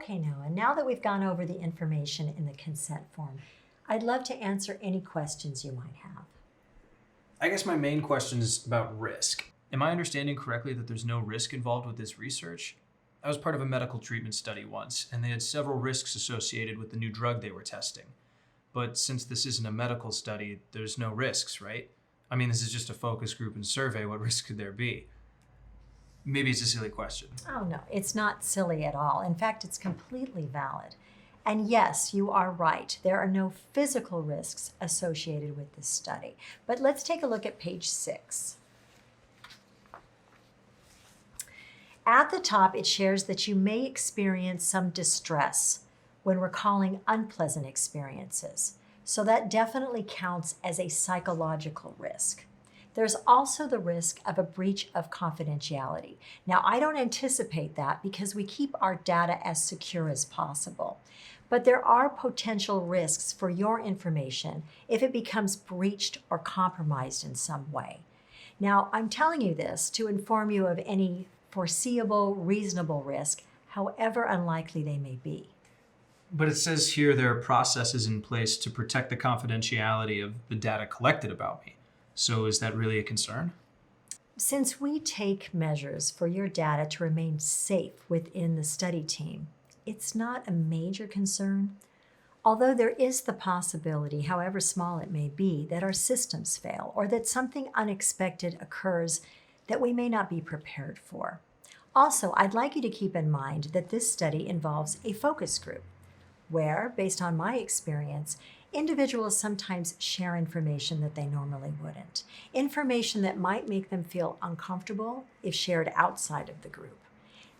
Okay, Noah, now that we've gone over the information in the consent form, I'd love to answer any questions you might have. I guess my main question is about risk. Am I understanding correctly that there's no risk involved with this research? I was part of a medical treatment study once, and they had several risks associated with the new drug they were testing. But since this isn't a medical study, there's no risks, right? I mean, this is just a focus group and survey. What risk could there be? Maybe it's a silly question. Oh, no, it's not silly at all. In fact, it's completely valid. And yes, you are right. There are no physical risks associated with this study. But let's take a look at page 6. At the top, it shares that you may experience some distress when recalling unpleasant experiences. So that definitely counts as a psychological risk. There's also the risk of a breach of confidentiality. Now, I don't anticipate that because we keep our data as secure as possible. But there are potential risks for your information if it becomes breached or compromised in some way. Now, I'm telling you this to inform you of any foreseeable, reasonable risk, however unlikely they may be. But it says here there are processes in place to protect the confidentiality of the data collected about me. So is that really a concern? Since we take measures for your data to remain safe within the study team, it's not a major concern, although there is the possibility, however small it may be, that our systems fail or that something unexpected occurs that we may not be prepared for. Also, I'd like you to keep in mind that this study involves a focus group, where, based on my experience, individuals sometimes share information that they normally wouldn't, information that might make them feel uncomfortable if shared outside of the group.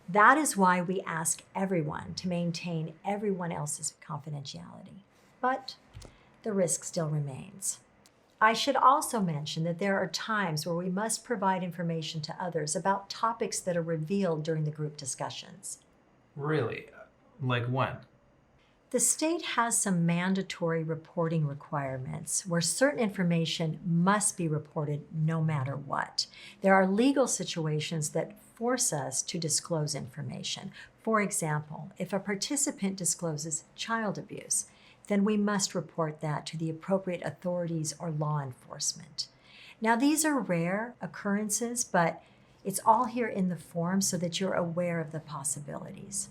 That is why we ask everyone to maintain everyone else's confidentiality. But the risk still remains. I should also mention that there are times where we must provide information to others about topics that are revealed during the group discussions. Really? Like when? The state has some mandatory reporting requirements where certain information must be reported no matter what. There are legal situations that force us to disclose information. For example, if a participant discloses child abuse, then we must report that to the appropriate authorities or law enforcement. Now, these are rare occurrences, but it's all here in the form so that you're aware of the possibilities.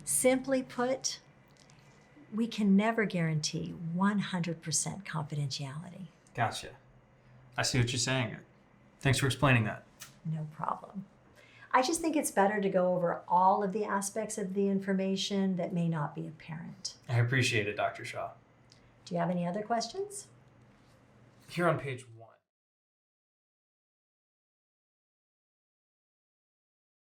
Simply put, we can never guarantee 100% confidentiality. Gotcha. I see what you're saying. Thanks for explaining that. No problem. I just think it's better to go over all of the aspects of the information that may not be apparent. I appreciate it, Dr. Shaw. Do you have any other questions? Here on page